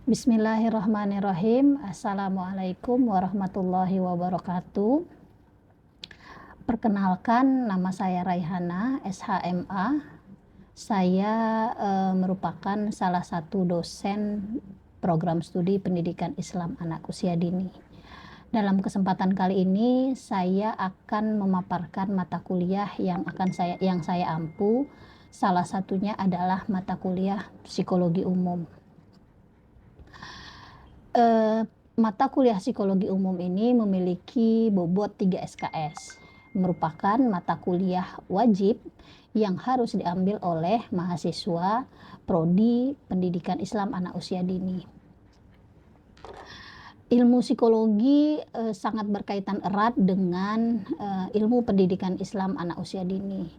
Bismillahirrahmanirrahim. Assalamualaikum warahmatullahi wabarakatuh. Perkenalkan, nama saya Raihana, SHMA. Saya merupakan salah satu dosen program studi pendidikan Islam anak usia dini. Dalam kesempatan kali ini, saya akan memaparkan mata kuliah yang saya ampu. Salah satunya adalah mata kuliah psikologi umum. Mata kuliah psikologi umum ini memiliki bobot 3 SKS, merupakan mata kuliah wajib yang harus diambil oleh mahasiswa Prodi Pendidikan Islam Anak Usia Dini. Ilmu psikologi sangat berkaitan erat dengan ilmu pendidikan Islam anak usia dini.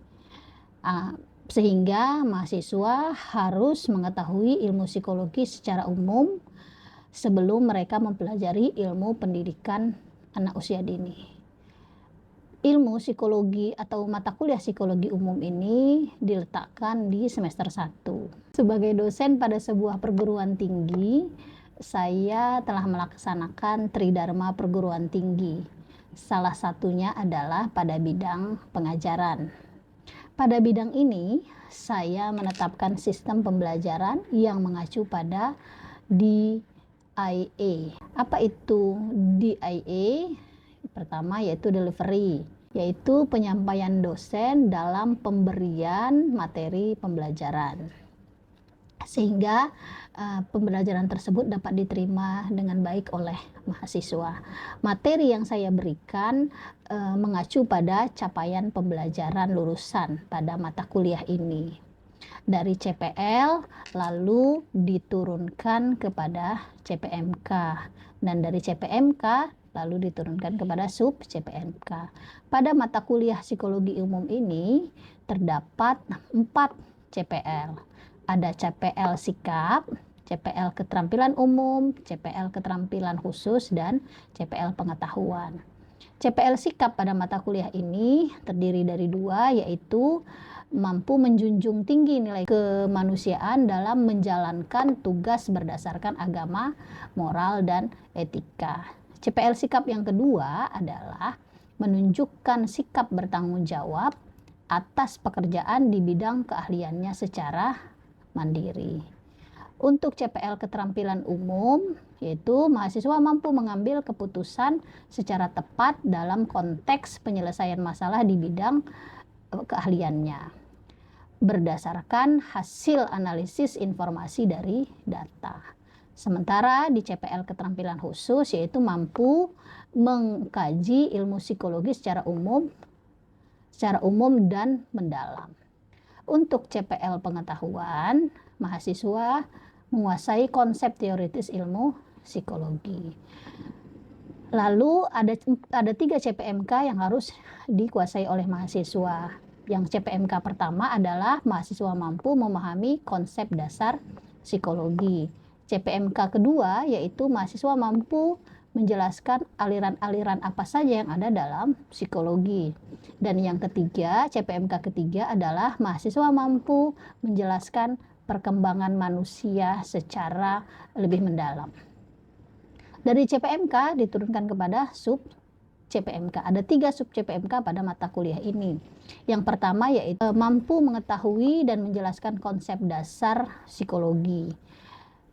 Sehingga mahasiswa harus mengetahui ilmu psikologi secara umum sebelum mereka mempelajari ilmu pendidikan anak usia dini. Ilmu psikologi atau mata kuliah psikologi umum ini diletakkan di semester 1. Sebagai dosen pada sebuah perguruan tinggi, saya telah melaksanakan tridharma perguruan tinggi. Salah satunya adalah pada bidang pengajaran. Pada bidang ini, saya menetapkan sistem pembelajaran yang mengacu pada DIA. Apa itu DIA? Pertama yaitu delivery, yaitu penyampaian dosen dalam pemberian materi pembelajaran, sehingga pembelajaran tersebut dapat diterima dengan baik oleh mahasiswa. Materi yang saya berikan mengacu pada capaian pembelajaran lulusan pada mata kuliah ini. Dari CPL lalu diturunkan kepada CPMK, dan dari CPMK lalu diturunkan kepada sub CPMK. Pada mata kuliah psikologi umum ini terdapat 4 CPL. Ada CPL sikap, CPL keterampilan umum, CPL keterampilan khusus, dan CPL pengetahuan. CPL sikap pada mata kuliah ini terdiri dari 2, yaitu mampu menjunjung tinggi nilai kemanusiaan dalam menjalankan tugas berdasarkan agama, moral, dan etika. CPL sikap yang kedua adalah menunjukkan sikap bertanggung jawab atas pekerjaan di bidang keahliannya secara mandiri. Untuk CPL keterampilan umum, yaitu mahasiswa mampu mengambil keputusan secara tepat dalam konteks penyelesaian masalah di bidang keahliannya, berdasarkan hasil analisis informasi dari data. Sementara di CPL keterampilan khusus, yaitu mampu mengkaji ilmu psikologi secara umum dan mendalam. Untuk CPL pengetahuan, mahasiswa menguasai konsep teoritis ilmu psikologi. Lalu ada 3 CPMK yang harus dikuasai oleh mahasiswa. Yang CPMK pertama adalah mahasiswa mampu memahami konsep dasar psikologi. CPMK kedua yaitu mahasiswa mampu menjelaskan aliran-aliran apa saja yang ada dalam psikologi. Dan yang ketiga, CPMK ketiga adalah mahasiswa mampu menjelaskan perkembangan manusia secara lebih mendalam. Dari CPMK diturunkan kepada sub CPMK. Ada 3 sub CPMK pada mata kuliah ini. Yang pertama yaitu mampu mengetahui dan menjelaskan konsep dasar psikologi.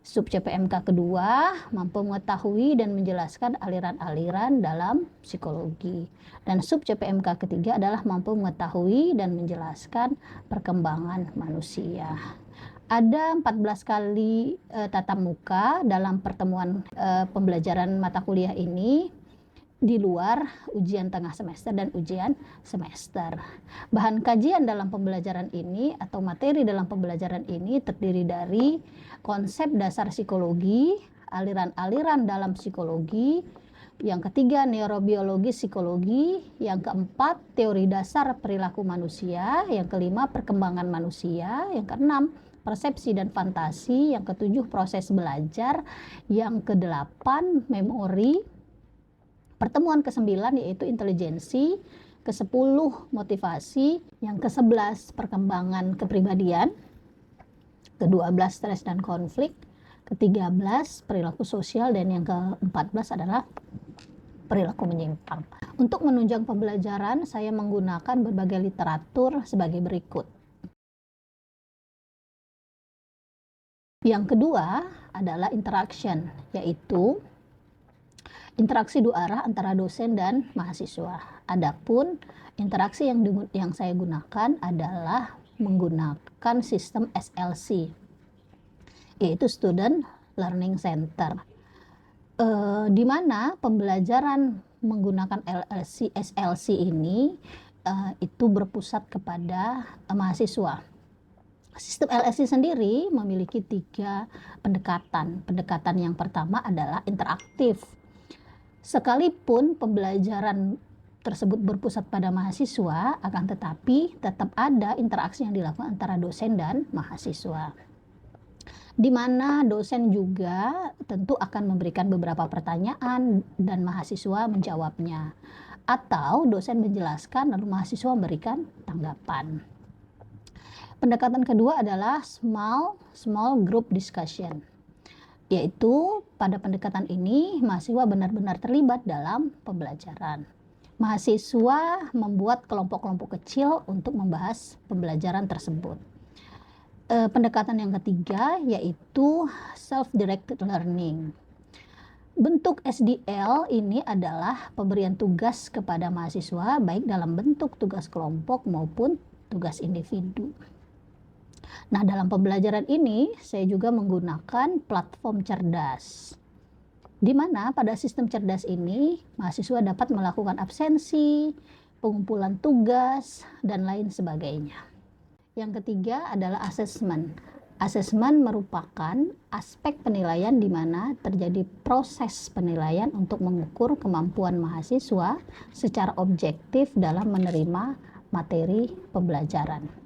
Sub CPMK kedua mampu mengetahui dan menjelaskan aliran-aliran dalam psikologi. Dan sub CPMK ketiga adalah mampu mengetahui dan menjelaskan perkembangan manusia. Ada 14 kali tatap muka dalam pertemuan pembelajaran mata kuliah ini, di luar ujian tengah semester dan ujian semester. Bahan kajian dalam pembelajaran ini atau materi dalam pembelajaran ini terdiri dari konsep dasar psikologi, aliran-aliran dalam psikologi, yang ketiga neurobiologi psikologi, yang keempat teori dasar perilaku manusia, yang kelima perkembangan manusia, yang keenam persepsi dan fantasi, yang ketujuh proses belajar, yang kedelapan memori, pertemuan ke-9 yaitu intelijensi, ke-10 motivasi, yang ke-11 perkembangan kepribadian, ke-12 stres dan konflik, ke-13 perilaku sosial, dan yang ke-14 adalah perilaku menyimpang. Untuk menunjang pembelajaran, saya menggunakan berbagai literatur sebagai berikut. Yang kedua adalah interaction, yaitu interaksi dua arah antara dosen dan mahasiswa. Adapun interaksi yang saya gunakan adalah menggunakan sistem SLC, yaitu Student Learning Center, di mana pembelajaran menggunakan SLC ini itu berpusat kepada mahasiswa. Sistem LSC sendiri memiliki 3 pendekatan. Pendekatan yang pertama adalah interaktif. Sekalipun pembelajaran tersebut berpusat pada mahasiswa, akan tetapi tetap ada interaksi yang dilakukan antara dosen dan mahasiswa, di mana dosen juga tentu akan memberikan beberapa pertanyaan dan mahasiswa menjawabnya, atau dosen menjelaskan lalu mahasiswa memberikan tanggapan. Pendekatan kedua adalah small group discussion, yaitu pada pendekatan ini mahasiswa benar-benar terlibat dalam pembelajaran. Mahasiswa membuat kelompok-kelompok kecil untuk membahas pembelajaran tersebut. Pendekatan yang ketiga yaitu self-directed learning. Bentuk SDL ini adalah pemberian tugas kepada mahasiswa baik dalam bentuk tugas kelompok maupun tugas individu. Nah, dalam pembelajaran ini saya juga menggunakan platform cerdas, di mana pada sistem cerdas ini mahasiswa dapat melakukan absensi, pengumpulan tugas, dan lain sebagainya. Yang ketiga adalah assessment. Assessment merupakan aspek penilaian di mana terjadi proses penilaian untuk mengukur kemampuan mahasiswa secara objektif dalam menerima materi pembelajaran.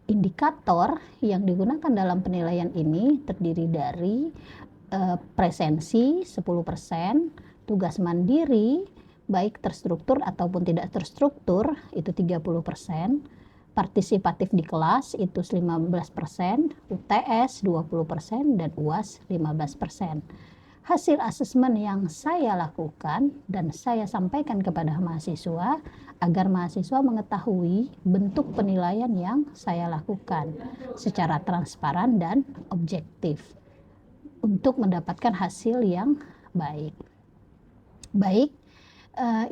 Indikator yang digunakan dalam penilaian ini terdiri dari presensi 10%, tugas mandiri baik terstruktur ataupun tidak terstruktur itu 30%, partisipatif di kelas itu 15%, UTS 20%, dan UAS 15%. Hasil asesmen yang saya lakukan dan saya sampaikan kepada mahasiswa agar mahasiswa mengetahui bentuk penilaian yang saya lakukan secara transparan dan objektif untuk mendapatkan hasil yang baik.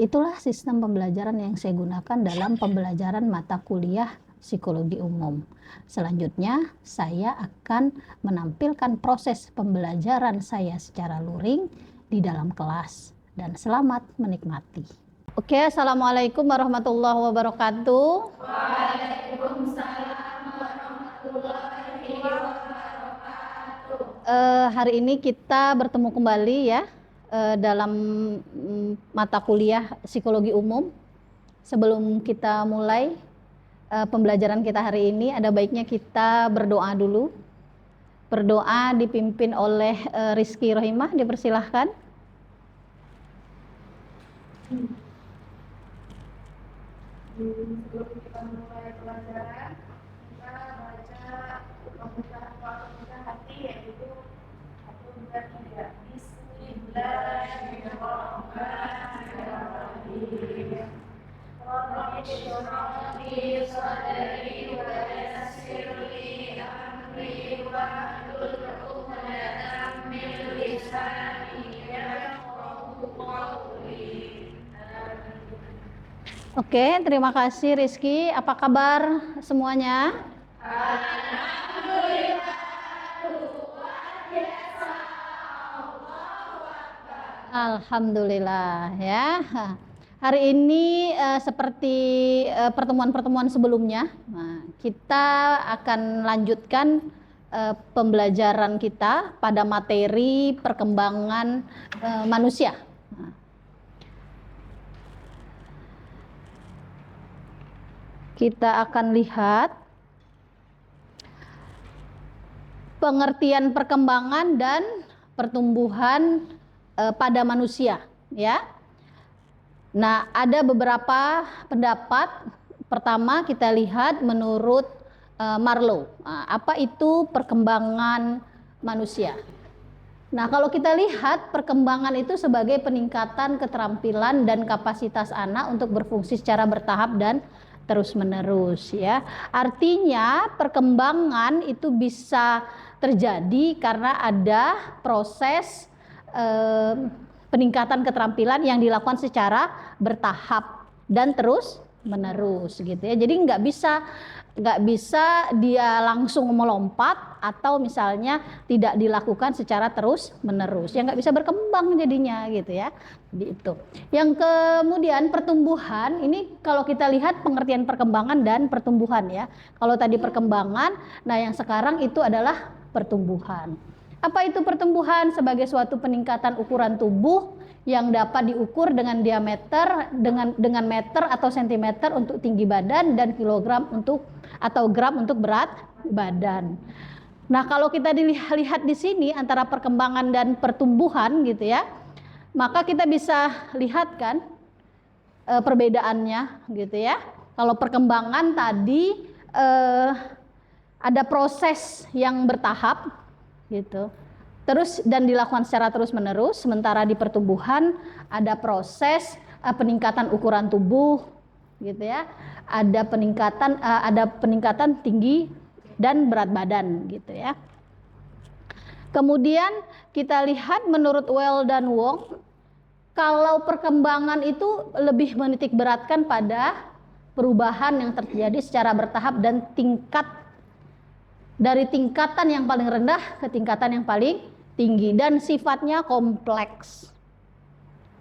Itulah sistem pembelajaran yang saya gunakan dalam pembelajaran mata kuliah psikologi umum. Selanjutnya, saya akan menampilkan proses pembelajaran saya secara luring di dalam kelas. Dan selamat menikmati. Oke, Assalamualaikum warahmatullahi wabarakatuh. Waalaikumsalam warahmatullahi wabarakatuh. Hari ini kita bertemu kembali ya dalam mata kuliah psikologi umum. Sebelum kita mulai pembelajaran kita hari ini, ada baiknya kita berdoa dulu. Berdoa dipimpin oleh Rizky Rohimah, dipersilahkan. Sebelum kita mulai pelajaran, kita baca pembukaan hati, yaitu 1, 2, 3. Bismillahirrahmanirrahim. Rabbi shrah li sadri wa yassir li amri wahlul 'uqdatam min lisani yafqahu qawli. Oke, terima kasih Rizky. Apa kabar semuanya? Alhamdulillah. Alhamdulillah ya. Hari ini seperti pertemuan-pertemuan sebelumnya, kita akan lanjutkan pembelajaran kita pada materi perkembangan manusia. Kita akan lihat pengertian perkembangan dan pertumbuhan pada manusia, ya. Nah, ada beberapa pendapat. Pertama kita lihat menurut Marlowe, apa itu perkembangan manusia? Nah, kalau kita lihat perkembangan itu sebagai peningkatan keterampilan dan kapasitas anak untuk berfungsi secara bertahap dan terus-menerus ya. Artinya perkembangan itu bisa terjadi karena ada proses peningkatan keterampilan yang dilakukan secara bertahap dan terus-menerus gitu ya. Jadi nggak bisa dia langsung melompat atau misalnya tidak dilakukan secara terus menerus ya, nggak bisa berkembang jadinya gitu ya. Jadi itu yang kemudian pertumbuhan ini kalau kita lihat pengertian perkembangan dan pertumbuhan ya. Kalau tadi perkembangan, nah yang sekarang itu adalah pertumbuhan. Apa itu pertumbuhan? Sebagai suatu peningkatan ukuran tubuh yang dapat diukur dengan diameter dengan meter atau sentimeter untuk tinggi badan dan kilogram atau gram untuk berat badan. Nah, kalau kita lihat di sini antara perkembangan dan pertumbuhan gitu ya, maka kita bisa lihat kan perbedaannya gitu ya. Kalau perkembangan tadi ada proses yang bertahap gitu. Terus dan dilakukan secara terus-menerus, sementara di pertumbuhan ada proses peningkatan ukuran tubuh gitu ya. Ada peningkatan tinggi dan berat badan gitu ya. Kemudian kita lihat menurut Well dan Wong, kalau perkembangan itu lebih menitik beratkan pada perubahan yang terjadi secara bertahap dan dari tingkatan yang paling rendah ke tingkatan yang paling tinggi dan sifatnya kompleks.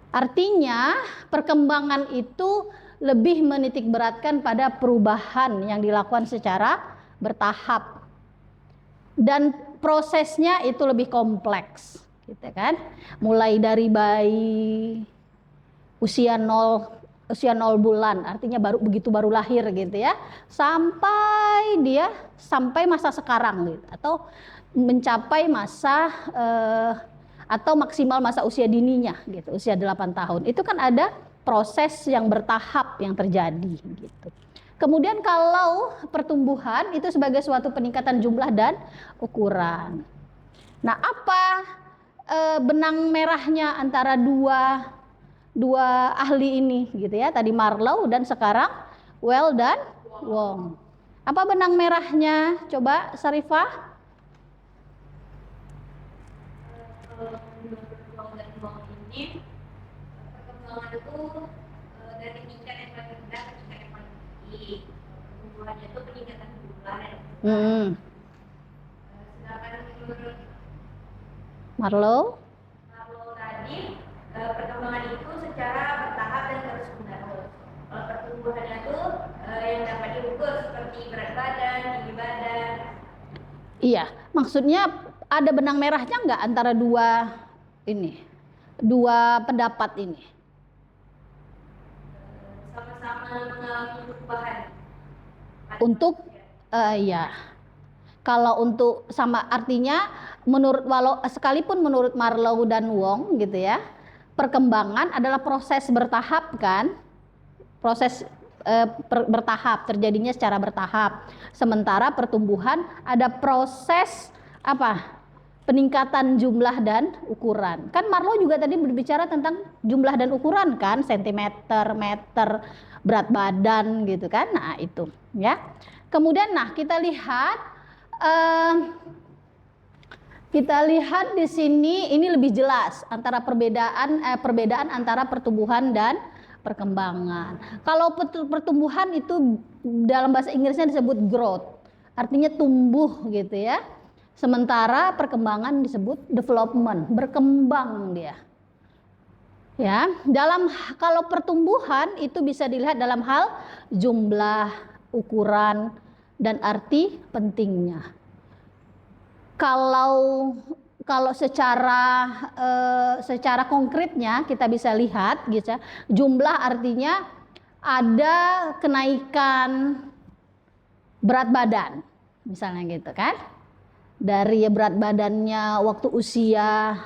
Artinya perkembangan itu lebih menitik beratkan pada perubahan yang dilakukan secara bertahap dan prosesnya itu lebih kompleks gitu kan. Mulai dari bayi usia 0 bulan, artinya baru lahir gitu ya, sampai masa sekarang gitu, atau mencapai masa atau maksimal masa usia dininya gitu, usia 8 tahun. Itu kan ada proses yang bertahap yang terjadi gitu. Kemudian kalau pertumbuhan itu sebagai suatu peningkatan jumlah dan ukuran. Nah, apa benang merahnya antara dua ahli ini gitu ya, tadi Marlow dan sekarang Well dan Wong. Apa benang merahnya? Coba Sarifah. Menurut Wong dan Wong ini perkembangan itu dari tingkat yang paling rendah ke tingkat yang paling tinggi. Pertumbuhannya itu peningkatan jumlah dan ukuran. Sedangkan menurut Marlow tadi perkembangan itu secara bertahap dan terus menerus. Kalau pertumbuhannya itu yang dapat diukur seperti berat badan, tinggi badan. Iya, maksudnya ada benang merahnya nggak antara dua pendapat ini? Sama-sama mengalami perubahan. Untuk ya. Kalau untuk sama artinya sekalipun menurut Marlow dan Wong gitu ya, perkembangan adalah proses bertahap kan? Proses bertahap, terjadinya secara bertahap. Sementara pertumbuhan ada proses peningkatan jumlah dan ukuran. Kan Marlow juga tadi berbicara tentang jumlah dan ukuran kan, sentimeter, meter, berat badan gitu kan. Nah, itu ya. Kemudian kita lihat di sini ini lebih jelas antara perbedaan antara pertumbuhan dan perkembangan. Kalau pertumbuhan itu dalam bahasa Inggrisnya disebut growth, artinya tumbuh gitu ya. Sementara perkembangan disebut development, berkembang dia. Ya, kalau pertumbuhan itu bisa dilihat dalam hal jumlah, ukuran, dan arti pentingnya. Kalau secara konkretnya kita bisa lihat gitu ya, jumlah artinya ada kenaikan berat badan misalnya gitu kan, dari berat badannya waktu usia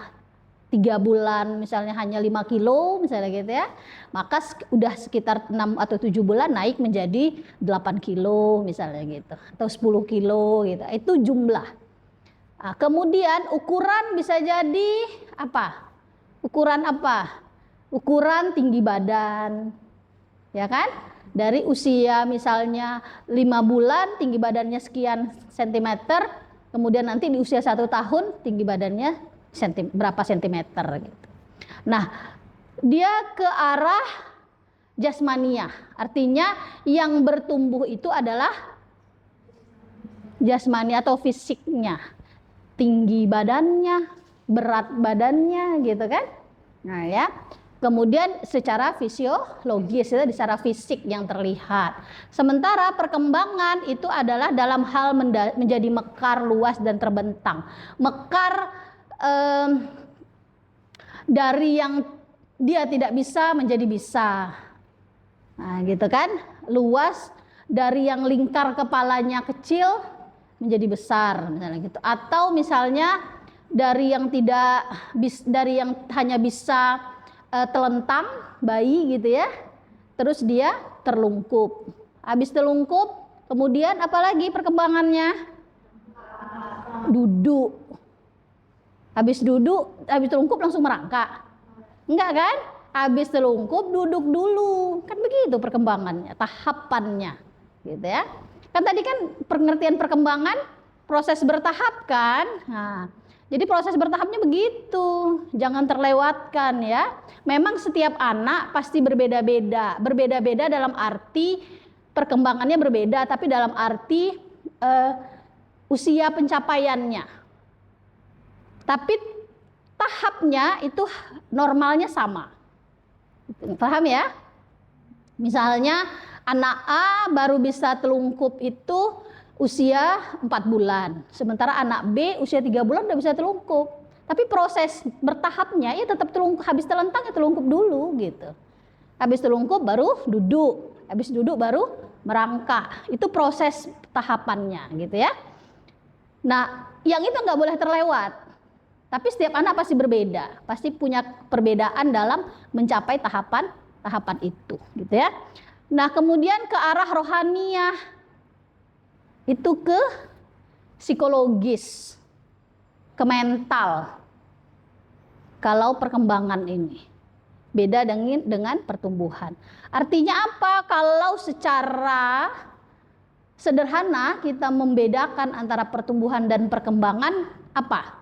3 bulan misalnya hanya 5 kilo misalnya gitu ya, maka udah sekitar 6 atau 7 bulan naik menjadi 8 kilo misalnya gitu, atau 10 kilo gitu. Itu jumlah Nah, kemudian ukuran bisa jadi apa? Ukuran apa? Ukuran tinggi badan, ya kan? Dari usia misalnya 5 bulan tinggi badannya sekian sentimeter, kemudian nanti di usia 1 tahun tinggi badannya berapa sentimeter gitu. Nah, dia ke arah jasmania, artinya yang bertumbuh itu adalah jasmani atau fisiknya, tinggi badannya, berat badannya gitu kan. Nah ya, kemudian secara fisiologis itu secara fisik yang terlihat. Sementara perkembangan itu adalah dalam hal menjadi mekar, luas dan terbentang. Mekar dari yang dia tidak bisa menjadi bisa. Nah gitu kan, luas dari yang lingkar kepalanya kecil menjadi besar misalnya gitu, atau misalnya dari yang hanya bisa telentang bayi gitu ya, terus dia terlungkup, habis terlungkup kemudian apalagi perkembangannya, duduk, habis terlungkup langsung merangkak, enggak kan, habis terlungkup duduk dulu, kan begitu perkembangannya, tahapannya gitu ya. Kan tadi kan pengertian perkembangan proses bertahap kan. Nah, jadi proses bertahapnya begitu, jangan terlewatkan ya. Memang setiap anak pasti berbeda-beda. Berbeda-beda dalam arti perkembangannya berbeda, tapi dalam arti usia pencapaiannya. Tapi tahapnya itu normalnya sama. Paham ya? Misalnya anak A baru bisa telungkup itu usia 4 bulan. Sementara anak B usia 3 bulan udah bisa telungkup. Tapi proses bertahapnya ya tetap telungkup, habis telentang ya telungkup dulu gitu. Habis telungkup baru duduk, habis duduk baru merangkak. Itu proses tahapannya gitu ya. Nah, yang itu nggak boleh terlewat. Tapi setiap anak pasti berbeda, pasti punya perbedaan dalam mencapai tahapan itu gitu ya. Nah, kemudian ke arah rohaniyah, itu ke psikologis, ke mental. Kalau perkembangan ini beda dengan pertumbuhan. Artinya apa? Kalau secara sederhana kita membedakan antara pertumbuhan dan perkembangan, apa?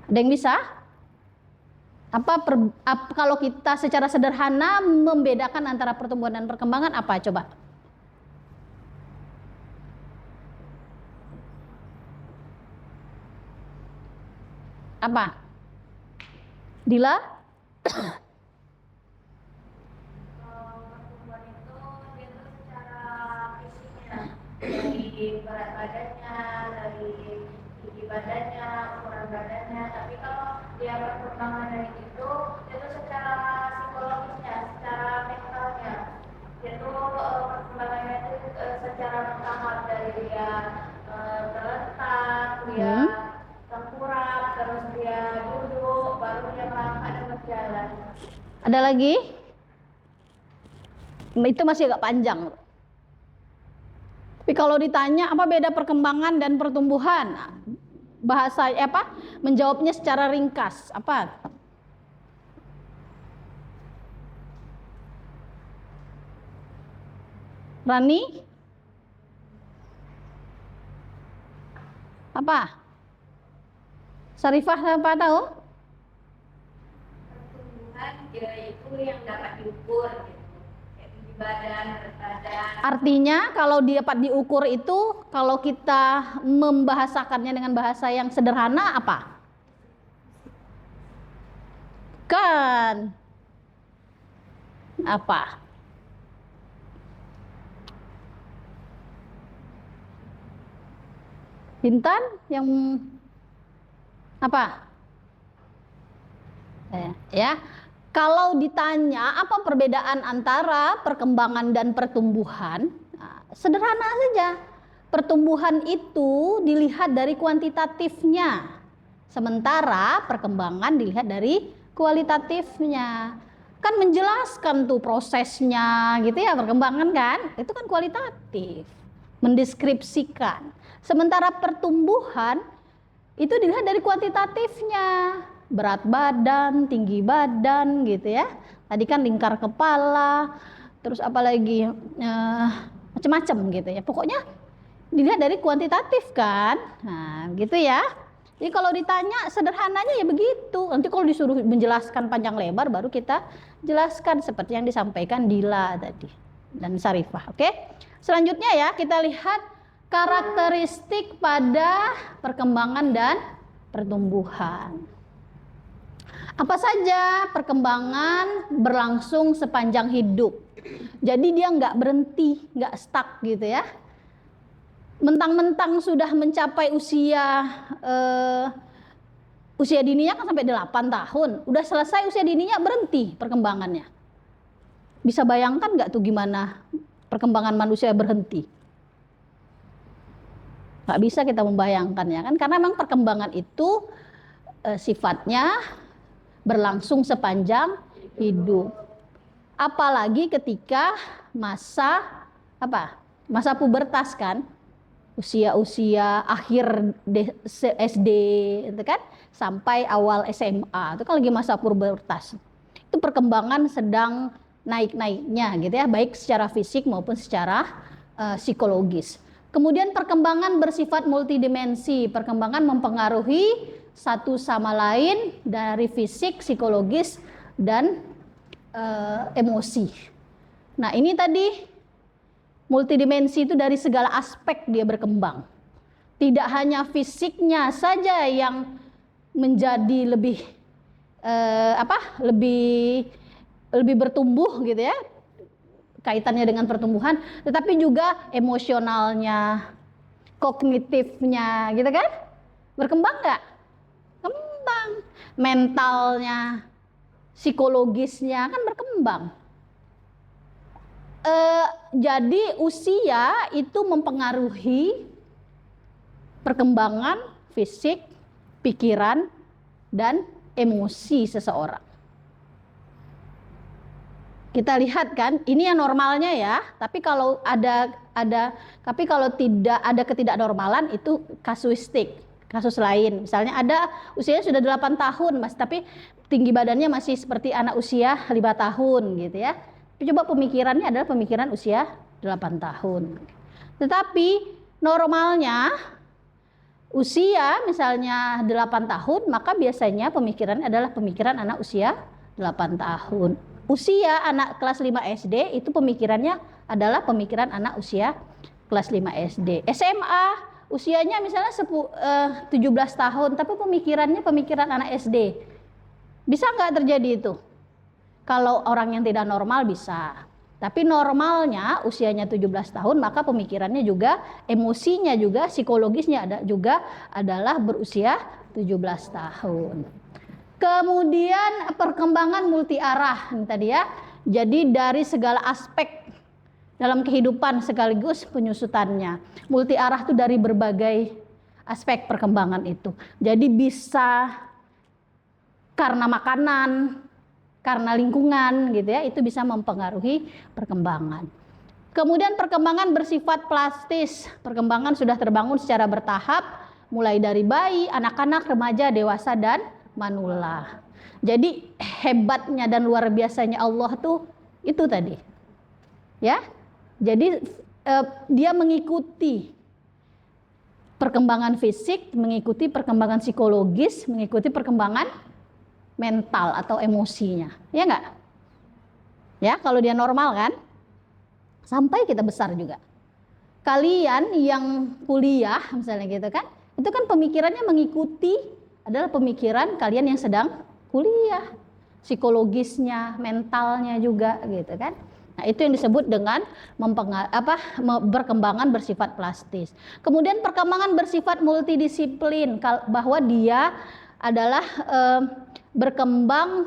Ada yang bisa? Kalau kita secara sederhana membedakan antara pertumbuhan dan perkembangan, apa coba? Apa? Dila? Pertumbuhan itu dia tuh secara fisiknya, dari berat badannya, dari tinggi badannya, ukuran badannya. Tapi kalau dia perkembangan dari itu tuh secara psikologisnya, secara mentalnya. Dia tuh perkembangannya itu secara bertahap, dari dia terletak, dia tengkurap, terus dia duduk, baru dia merangkak dan berjalan. Ada lagi? Itu masih agak panjang. Tapi kalau ditanya apa beda perkembangan dan pertumbuhan, bahasa menjawabnya secara ringkas apa? Rani? Apa? Sarifah apa tahu? Pertumbuhan itu yang dapat diukur gitu. Kayak tinggi badan, berat badan. Artinya kalau dapat diukur itu, kalau kita membahasakannya dengan bahasa yang sederhana apa? Kan apa? Bintan yang apa? Ya. Kalau ditanya apa perbedaan antara perkembangan dan pertumbuhan, nah, sederhana saja. Pertumbuhan itu dilihat dari kuantitatifnya, sementara perkembangan dilihat dari kualitatifnya. Kan menjelaskan tuh prosesnya gitu ya, perkembangan kan, itu kan kualitatif, mendeskripsikan. Sementara pertumbuhan itu dilihat dari kuantitatifnya, berat badan, tinggi badan gitu ya. Tadi kan lingkar kepala, terus apalagi macam-macam gitu ya. Pokoknya dilihat dari kuantitatif kan. Nah, gitu ya. Jadi kalau ditanya sederhananya ya begitu. Nanti kalau disuruh menjelaskan panjang lebar baru kita jelaskan seperti yang disampaikan Dila tadi dan Sarifah. Oke. Selanjutnya ya kita lihat karakteristik pada perkembangan dan pertumbuhan. Apa saja perkembangan berlangsung sepanjang hidup. Jadi dia nggak berhenti, nggak stuck gitu ya. Mentang-mentang sudah mencapai usia dininya kan sampai 8 tahun. Udah selesai usia dininya berhenti perkembangannya. Bisa bayangkan nggak tuh gimana perkembangan manusia berhenti? Nggak bisa kita membayangkan ya kan. Karena memang perkembangan itu sifatnya berlangsung sepanjang hidup. Apalagi ketika masa pubertas kan. Usia akhir SD itu kan sampai awal SMA itu kan lagi masa pubertas. Itu perkembangan sedang naik-naiknya gitu ya, baik secara fisik maupun secara psikologis. Kemudian perkembangan bersifat multidimensi, perkembangan mempengaruhi satu sama lain dari fisik, psikologis dan emosi. Nah, ini tadi multidimensi itu dari segala aspek dia berkembang. Tidak hanya fisiknya saja yang menjadi lebih bertumbuh gitu ya. Kaitannya dengan pertumbuhan, tetapi juga emosionalnya, kognitifnya gitu kan? Berkembang nggak? Kembang. Mentalnya, psikologisnya kan berkembang. Jadi usia itu mempengaruhi perkembangan fisik, pikiran, dan emosi seseorang. Kita lihat kan, ini yang normalnya ya. Tapi kalau tidak ada ketidaknormalan itu kasuistik, kasus lain. Misalnya ada usianya sudah 8 tahun, Mas, tapi tinggi badannya masih seperti anak usia 5 tahun gitu ya. Coba pemikirannya adalah pemikiran usia 8 tahun. Tetapi normalnya usia misalnya 8 tahun, maka biasanya pemikiran adalah pemikiran anak usia 8 tahun. Usia anak kelas 5 SD itu pemikirannya adalah pemikiran anak usia kelas 5 SD. SMA usianya misalnya 17 tahun, tapi pemikirannya pemikiran anak SD. Bisa nggak terjadi itu? Kalau orang yang tidak normal bisa. Tapi normalnya usianya 17 tahun, maka pemikirannya juga, emosinya juga, psikologisnya adalah berusia 17 tahun. Kemudian perkembangan multi arah ini tadi ya. Jadi dari segala aspek dalam kehidupan sekaligus penyusutannya. Multi arah itu dari berbagai aspek perkembangan itu. Jadi bisa karena makanan, karena lingkungan gitu ya, itu bisa mempengaruhi perkembangan. Kemudian perkembangan bersifat plastis. Perkembangan sudah terbangun secara bertahap, mulai dari bayi, anak-anak, remaja, dewasa, dan manula. Jadi hebatnya dan luar biasanya Allah tuh itu tadi. Ya. Jadi dia mengikuti perkembangan fisik, mengikuti perkembangan psikologis, mengikuti perkembangan mental atau emosinya, ya enggak? Ya, kalau dia normal kan, sampai kita besar juga. Kalian yang kuliah misalnya gitu kan, itu kan pemikirannya mengikuti adalah pemikiran kalian yang sedang kuliah, psikologisnya, mentalnya juga gitu kan. Nah, itu yang disebut dengan perkembangan bersifat plastis. Kemudian perkembangan bersifat multidisiplin, bahwa dia adalah berkembang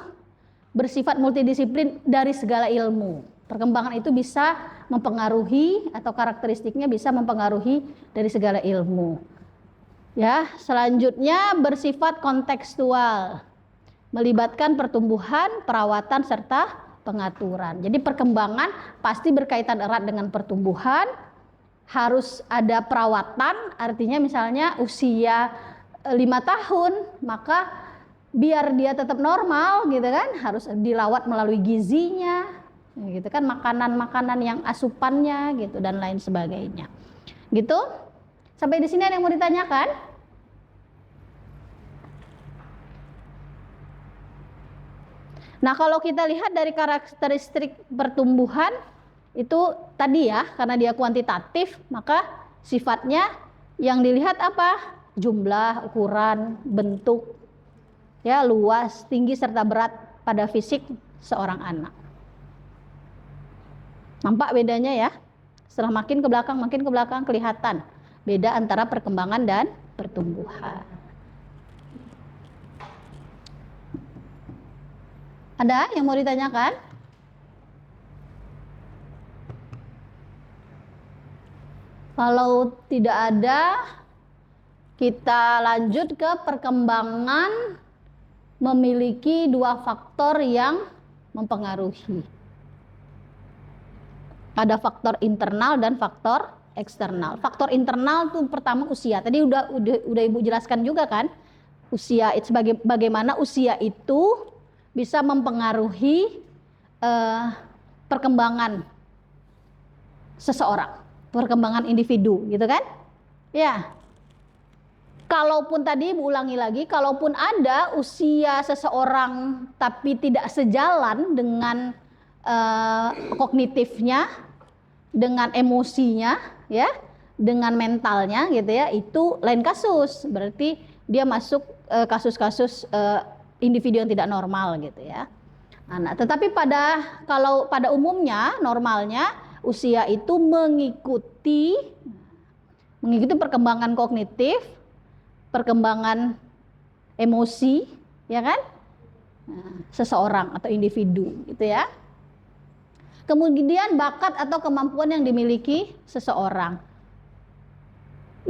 bersifat multidisiplin dari segala ilmu. Perkembangan itu bisa mempengaruhi atau karakteristiknya bisa mempengaruhi dari segala ilmu. Ya, selanjutnya bersifat kontekstual, melibatkan pertumbuhan, perawatan serta pengaturan. Jadi perkembangan pasti berkaitan erat dengan pertumbuhan, harus ada perawatan, artinya misalnya usia 5 tahun, maka biar dia tetap normal gitu kan, harus dilawat melalui gizinya, gitu kan, makanan-makanan yang asupannya gitu dan lain sebagainya. Gitu. Sampai di sini ada yang mau ditanyakan? Nah, kalau kita lihat dari karakteristik pertumbuhan itu tadi ya, karena dia kuantitatif, maka sifatnya yang dilihat apa? Jumlah, ukuran, bentuk, ya, luas, tinggi serta berat pada fisik seorang anak. Nampak bedanya ya? Setelah makin ke belakang kelihatan beda antara perkembangan dan pertumbuhan. Ada yang mau ditanyakan? Kalau tidak ada, kita lanjut ke perkembangan memiliki 2 faktor yang mempengaruhi. Ada faktor internal dan faktor eksternal. Faktor internal itu pertama usia. Tadi udah Ibu jelaskan juga kan? Usia itu bagaimana usia itu bisa mempengaruhi perkembangan seseorang, perkembangan individu, gitu kan? Ya. Kalaupun tadi Ibu ulangi lagi, kalaupun ada usia seseorang tapi tidak sejalan dengan kognitifnya, dengan emosinya, ya, dengan mentalnya, gitu ya, itu lain kasus. Berarti dia masuk kasus-kasus individu yang tidak normal, gitu ya. Nah, tetapi kalau pada umumnya, normalnya usia itu mengikuti perkembangan kognitif, perkembangan emosi, ya kan, seseorang atau individu, gitu ya. Kemudian bakat atau kemampuan yang dimiliki seseorang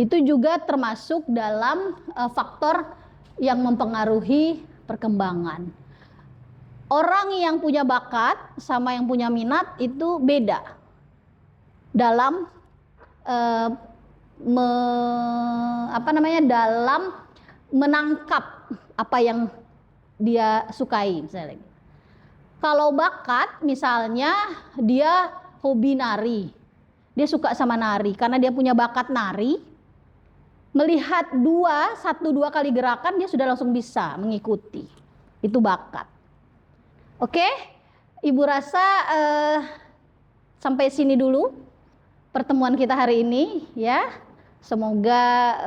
itu juga termasuk dalam faktor yang mempengaruhi perkembangan. Orang yang punya bakat sama yang punya minat itu beda dalam dalam menangkap apa yang dia sukai, misalnya. Kalau bakat, misalnya dia hobi nari, dia suka sama nari, karena dia punya bakat nari, melihat 1-2 kali gerakan dia sudah langsung bisa mengikuti, itu bakat. Oke, Ibu rasa sampai sini dulu pertemuan kita hari ini, ya. Semoga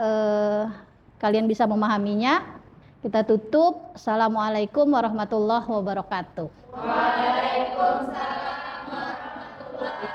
kalian bisa memahaminya. Kita tutup. Assalamualaikum warahmatullahi wabarakatuh. Waalaikumsalam warahmatullahi wabarakatuh.